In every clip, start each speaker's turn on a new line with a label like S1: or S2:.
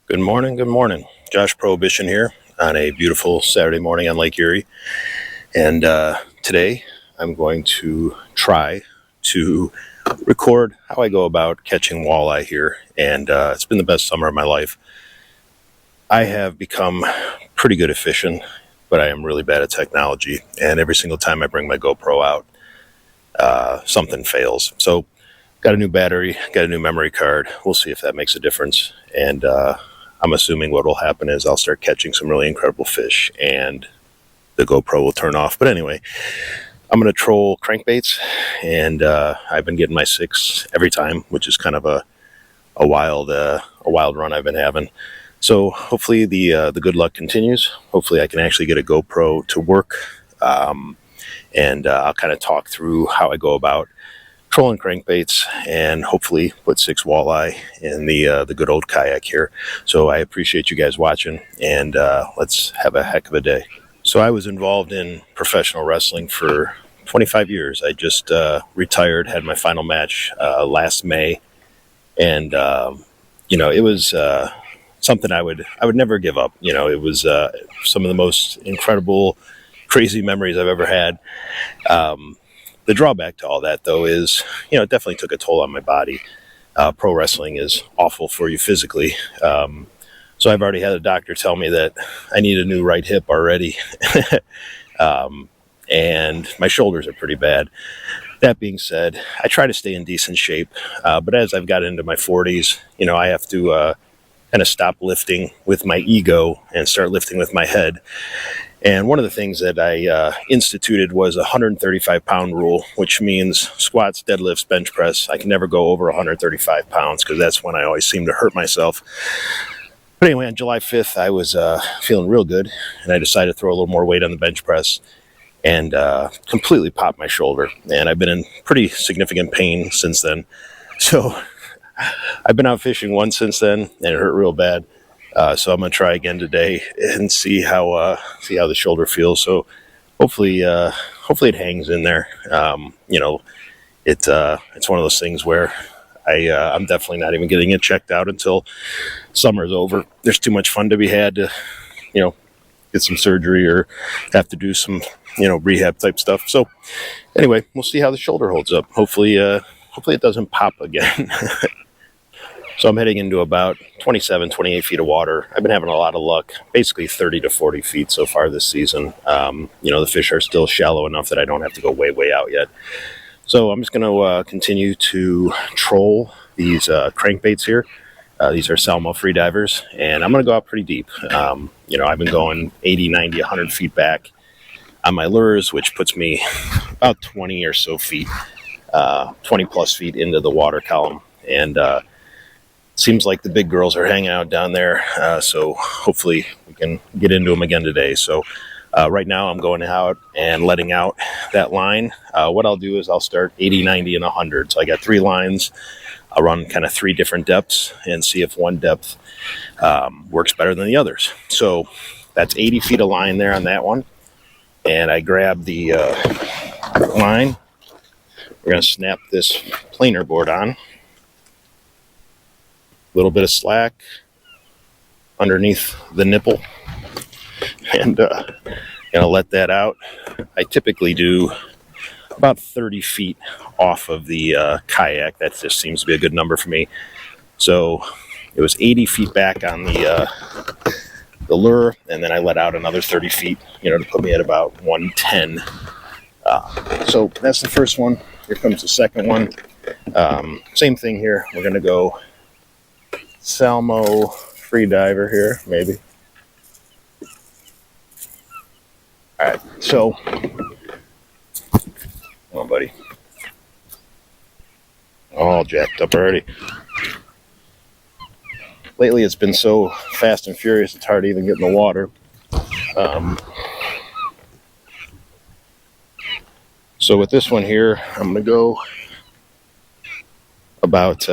S1: Good morning, good morning. Josh Prohibition here on a beautiful Saturday morning on Lake Erie. And today I'm going to try to record how I go about catching walleye here. And it's been the best summer of my life. I have become pretty good at fishing, but I am really bad at technology. And every single time I bring my GoPro out, something fails. So got a new battery, got a new memory card. We'll see if that makes a difference. And I'm assuming what will happen is I'll start catching some really incredible fish and the GoPro will turn off. But anyway, I'm going to troll crankbaits, and I've been getting my 6 every time, which is kind of a wild run I've been having. So hopefully the good luck continues. Hopefully I can actually get a GoPro to work, and I'll kind of talk through how I go about trolling crankbaits and hopefully put 6 walleye in the good old kayak here. So I appreciate you guys watching, and let's have a heck of a day. So I was involved in professional wrestling for 25 years. I just retired, had my final match last May, and it was something I would never give up. It was some of the most incredible, crazy memories I've ever had. The drawback to all that, though, is, it definitely took a toll on my body. Pro wrestling is awful for you physically. So I've already had a doctor tell me that I need a new right hip already. And my shoulders are pretty bad. That being said, I try to stay in decent shape. But as I've got into my 40s, I have to kind of stop lifting with my ego and start lifting with my head. And one of the things that I instituted was a 135-pound rule, which means squats, deadlifts, bench press. I can never go over 135 pounds because that's when I always seem to hurt myself. But anyway, on July 5th, I was feeling real good, and I decided to throw a little more weight on the bench press and completely popped my shoulder. And I've been in pretty significant pain since then. So I've been out fishing once since then, and it hurt real bad. So I'm gonna try again today and see how the shoulder feels. So hopefully it hangs in there. It's one of those things where I'm definitely not even getting it checked out until summer's over. There's too much fun to be had to get some surgery or have to do some rehab type stuff. So anyway, we'll see how the shoulder holds up. Hopefully it doesn't pop again. So I'm heading into about 27, 28 feet of water. I've been having a lot of luck, basically 30 to 40 feet so far this season. The fish are still shallow enough that I don't have to go way, way out yet. So I'm just going to continue to troll these crankbaits here. These are Salmo freedivers, and I'm going to go out pretty deep. I've been going 80, 90, 100 feet back on my lures, which puts me about 20 or so feet, 20 plus feet into the water column. And seems like the big girls are hanging out down there, so hopefully we can get into them again today. So right now I'm going out and letting out that line. What I'll do is I'll start 80, 90, and 100. So I got 3 lines. I'll run kind of 3 different depths and see if one depth works better than the others. So that's 80 feet of line there on that one. And I grab the line. We're going to snap this planer board on. Little bit of slack underneath the nipple, and gonna let that out. I typically do about 30 feet off of the kayak. That just seems to be a good number for me. So it was 80 feet back on the lure, and then I let out another 30 feet, to put me at about 110. So that's the first one. Here comes the second one. Same thing here. We're gonna go Salmo freediver here, maybe. All right, so come on, buddy. All jacked up already. Lately, it's been so fast and furious; it's hard to even get in the water. So with this one here, I'm gonna go about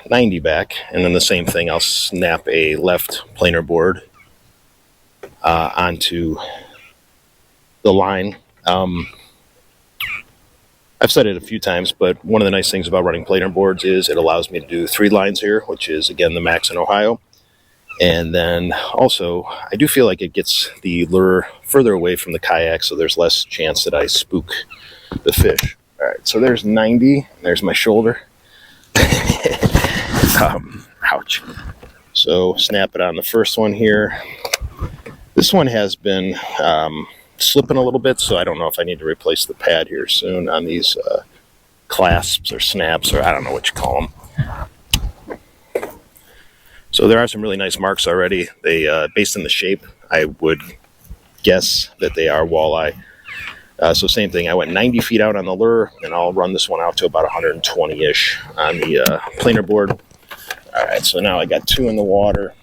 S1: 90 back, and then the same thing, I'll snap a left planer board onto the line. I've said it a few times, but one of the nice things about running planer boards is it allows me to do 3 lines here, which is again the max in Ohio. And then also, I do feel like it gets the lure further away from the kayak, so there's less chance that I spook the fish. All right, so there's 90. There's my shoulder. Ouch. So snap it on the first one here. This one has been slipping a little bit, so I don't know if I need to replace the pad here soon on these clasps or snaps, or I don't know what you call them. So there are some really nice marks already. They, based on the shape, I would guess that they are walleye. So same thing, I went 90 feet out on the lure, and I'll run this one out to about 120-ish on the planer board. All right, so now I got 2 in the water,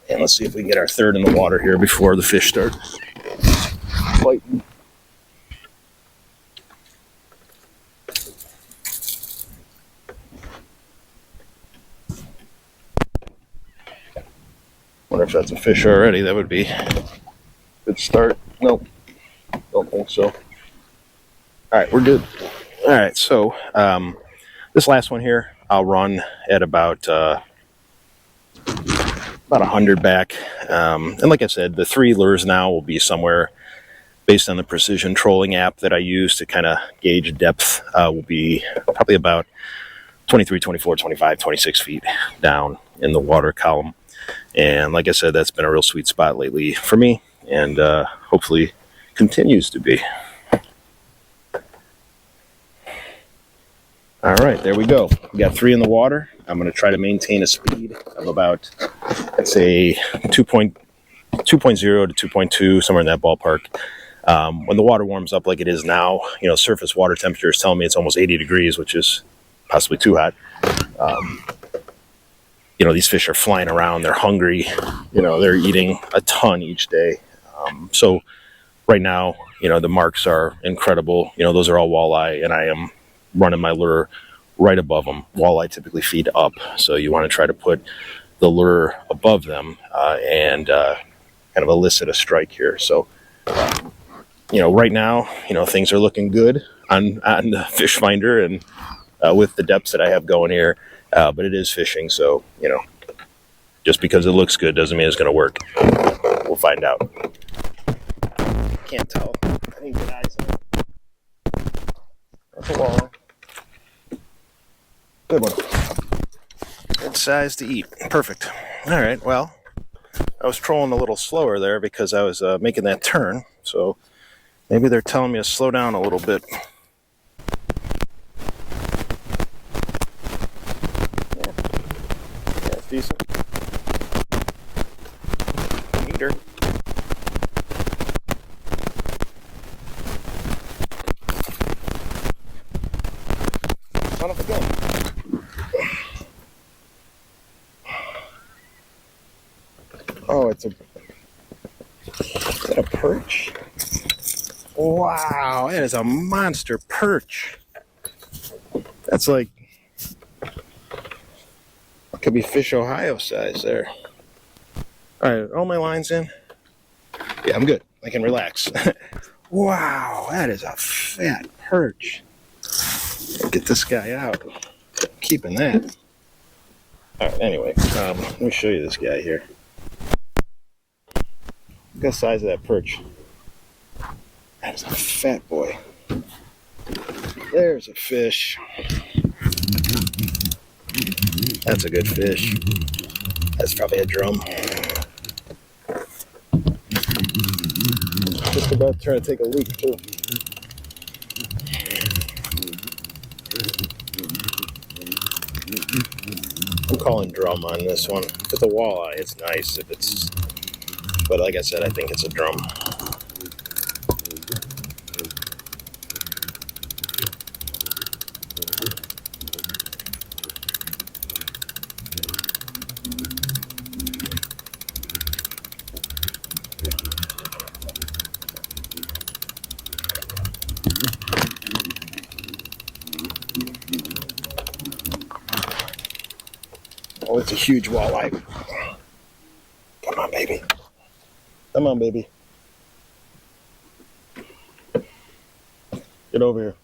S1: and let's see if we can get our 3rd in the water here before the fish start fighting. Wonder if that's a fish already. That would be a good start. Nope, don't think so. All right, we're good. All right, so this last one here, I'll run at about 100 back. And like I said, the 3 lures now will be somewhere based on the precision trolling app that I use to kind of gauge depth, will be probably about 23, 24, 25, 26 feet down in the water column. And like I said, that's been a real sweet spot lately for me, and hopefully continues to be. All right, there we go. We got 3 in the water. I'm going to try to maintain a speed of about, let's say, 2.0 to 2.2, somewhere in that ballpark. When the water warms up like it is now, you know, surface water temperature is telling me it's almost 80 degrees, which is possibly too hot. You know, these fish are flying around. They're hungry. You know, they're eating a ton each day. So right now, you know, the marks are incredible. You know, those are all walleye, and I am running my lure right above them. Walleye typically feed up, so you want to try to put the lure above them and kind of elicit a strike here. So, you know, right now, you know, things are looking good on the fish finder and with the depths that I have going here. But it is fishing, so, you know, just because it looks good doesn't mean it's going to work. We'll find out. Can't tell. I need good eyes on it. That's a walleye. Good one. Good size to eat. Perfect. All right, well, I was trolling a little slower there because I was making that turn, so maybe they're telling me to slow down a little bit. Decent. Meter. Son of a gun. Oh, is that a perch? Wow, that is a monster perch. That's like, could be Fish Ohio size there. All right, all my lines in? Yeah, I'm good. I can relax. Wow, that is a fat perch. Get this guy out. I'm keeping that. All right, anyway, let me show you this guy here. Look at the size of that perch. That is a fat boy. There's a fish. That's a good fish. That's probably a drum. Just about trying to take a leak too. I'm calling drum on this one. If it's a walleye, it's nice. If it's, but like I said, I think it's a drum. Oh, it's a huge walleye. Come on, baby. Come on, baby. Get over here.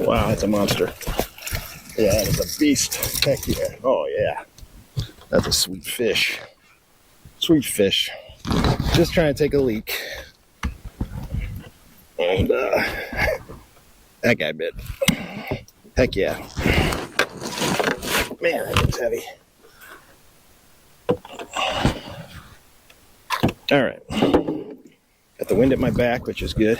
S1: Wow, that's a monster. Yeah, that is a beast. Heck yeah. Oh, yeah. That's a sweet fish. Sweet fish. Just trying to take a leak. And that guy bit. Heck yeah. Man, that gets heavy. Alright. Got the wind at my back, which is good.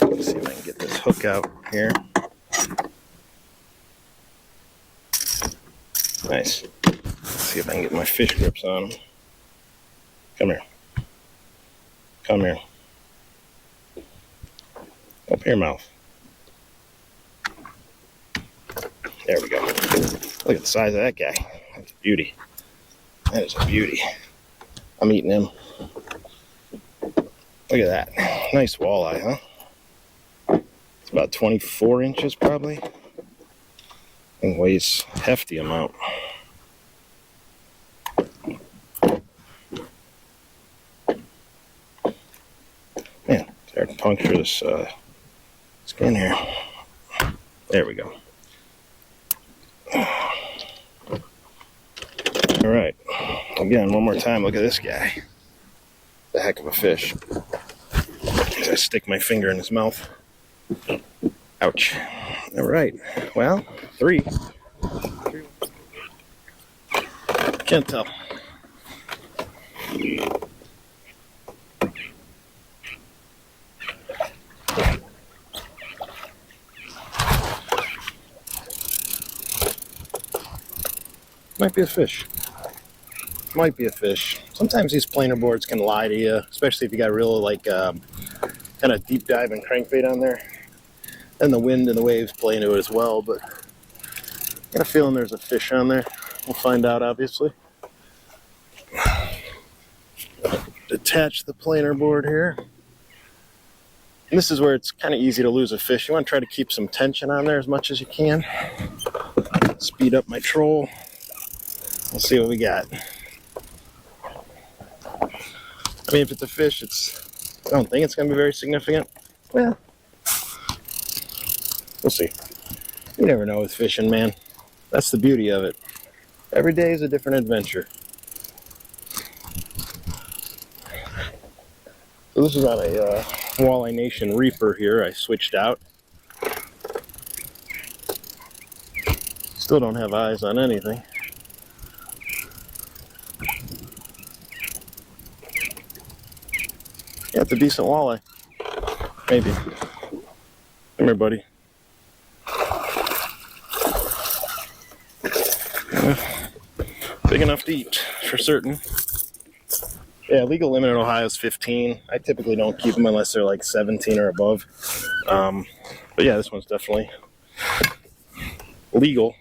S1: Let's see if I can get this hook out here. Nice. Let's see if I can get my fish grips on them. Come here. Come here. Open your mouth. There we go. Look at the size of that guy. That's a beauty. That is a beauty. I'm eating him. Look at that. Nice walleye, huh? It's about 24 inches probably. And weighs a hefty amount. Man, it's hard to puncture this skin here. There we go. All right. Again, one more time. Look at this guy. The heck of a fish. I stick my finger in his mouth. Ouch. All right. Well, three. Can't tell. Might be a fish. Might be a fish. Sometimes these planer boards can lie to you, especially if you got real kind of deep diving crankbait on there. And the wind and the waves play into it as well, but I got a feeling there's a fish on there. We'll find out, obviously. Detach the planer board here. And this is where it's kind of easy to lose a fish. You want to try to keep some tension on there as much as you can. Speed up my troll. We'll see what we got. I mean, if it's a fish, I don't think it's going to be very significant. Well, we'll see. You never know with fishing, man. That's the beauty of it. Every day is a different adventure. So this is on a Walleye Nation Reaper here. I switched out. Still don't have eyes on anything. Yeah, it's a decent walleye. Maybe. Come here, buddy. Big enough to eat, for certain. Yeah, legal limit in Ohio is 15. I typically don't keep them unless they're like 17 or above. But yeah, this one's definitely legal.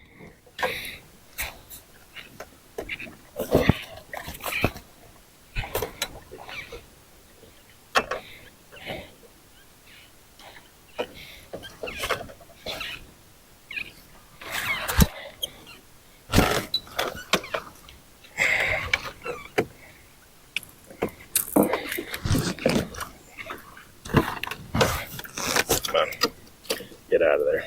S1: Get out of there.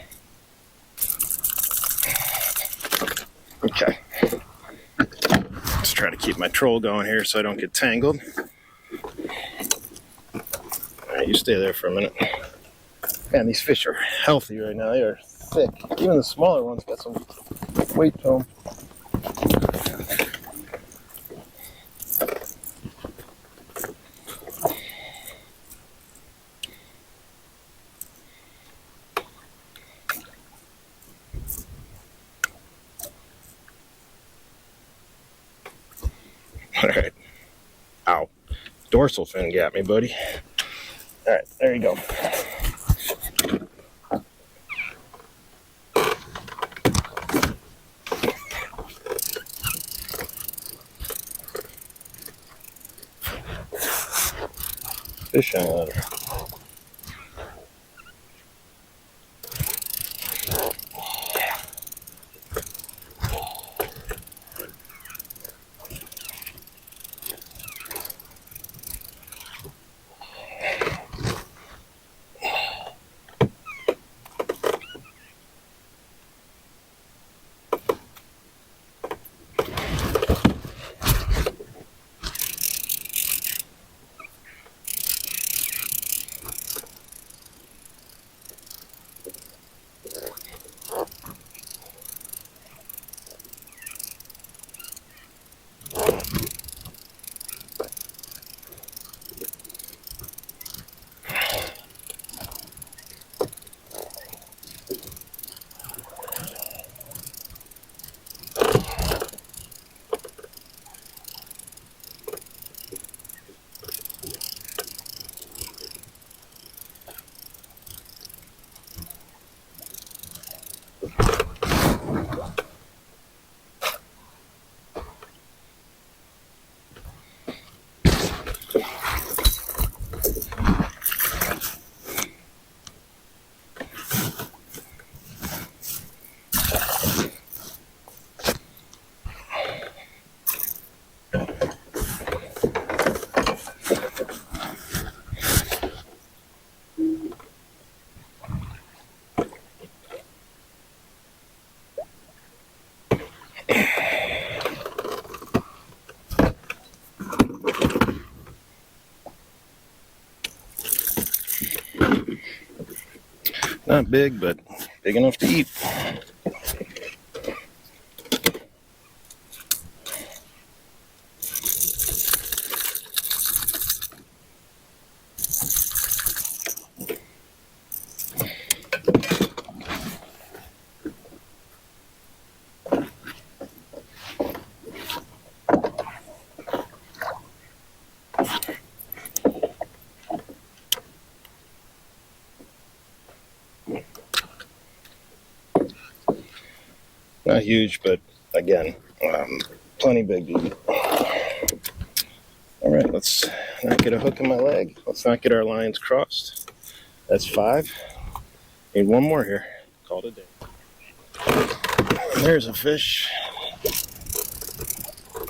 S1: Okay. Let's try to keep my troll going here so I don't get tangled. Alright, you stay there for a minute. Man, these fish are healthy right now. They are thick. Even the smaller ones got some weight to them. Alright. Ow. Dorsal fin got me, buddy. Alright, there you go. Fish on letter. Not big, but big enough to eat. Not huge, but again, plenty big to eat. All right, let's not get a hook in my leg. Let's not get our lines crossed. That's 5. Need one more here. Call it a day. There's a fish.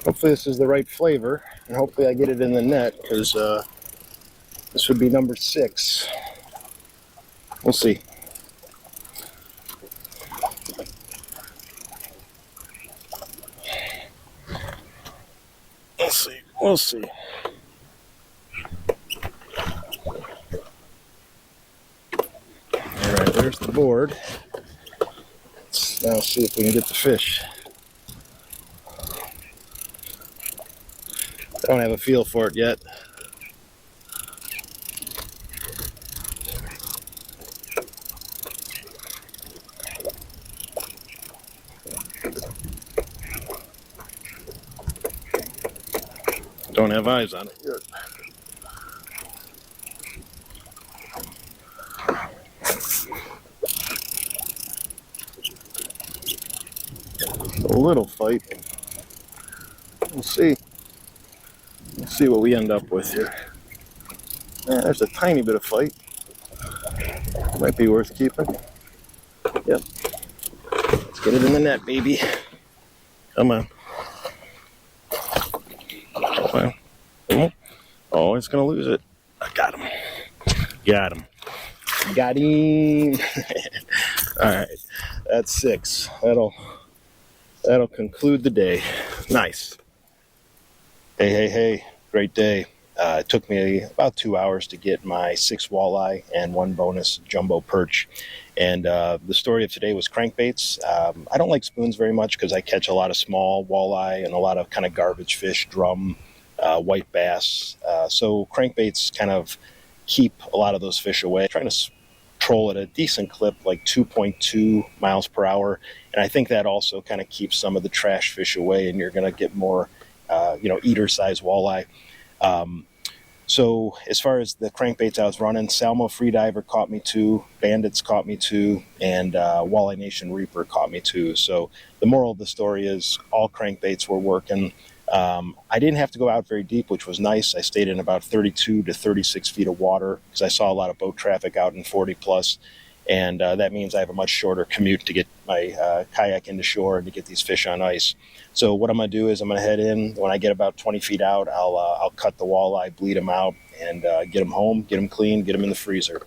S1: Hopefully this is the right flavor, and hopefully I get it in the net, because this would be number 6. We'll see. We'll see. All right, there's the board. Let's now see if we can get the fish. I don't have a feel for it yet. Don't have eyes on it yet. A little fight. We'll see. We'll see what we end up with here. Yeah, there's a tiny bit of fight. Might be worth keeping. Yep. Let's get it in the net, baby. Come on. Come on. Oh, it's gonna lose it. I got him. Got him. Got him. All right. That's 6. That'll conclude the day. Nice. Hey. Great day. It took me about 2 hours to get my 6 walleye and 1 bonus jumbo perch. And the story of today was crankbaits. I don't like spoons very much because I catch a lot of small walleye and a lot of kind of garbage fish, drum, white bass. So crankbaits kind of keep a lot of those fish away. I'm trying to troll at a decent clip, like 2.2 miles per hour. And I think that also kind of keeps some of the trash fish away, and you're going to get more, eater-sized walleye. So as far as the crankbaits I was running, Salmo Freediver caught me 2, Bandits caught me 2, and Walleye Nation Reaper caught me 2. So the moral of the story is all crankbaits were working. I didn't have to go out very deep, which was nice. I stayed in about 32 to 36 feet of water because I saw a lot of boat traffic out in 40 plus. And that means I have a much shorter commute to get my kayak into shore and to get these fish on ice. So what I'm going to do is I'm going to head in. When I get about 20 feet out, I'll cut the walleye, bleed them out, and get them home, get them clean, get them in the freezer.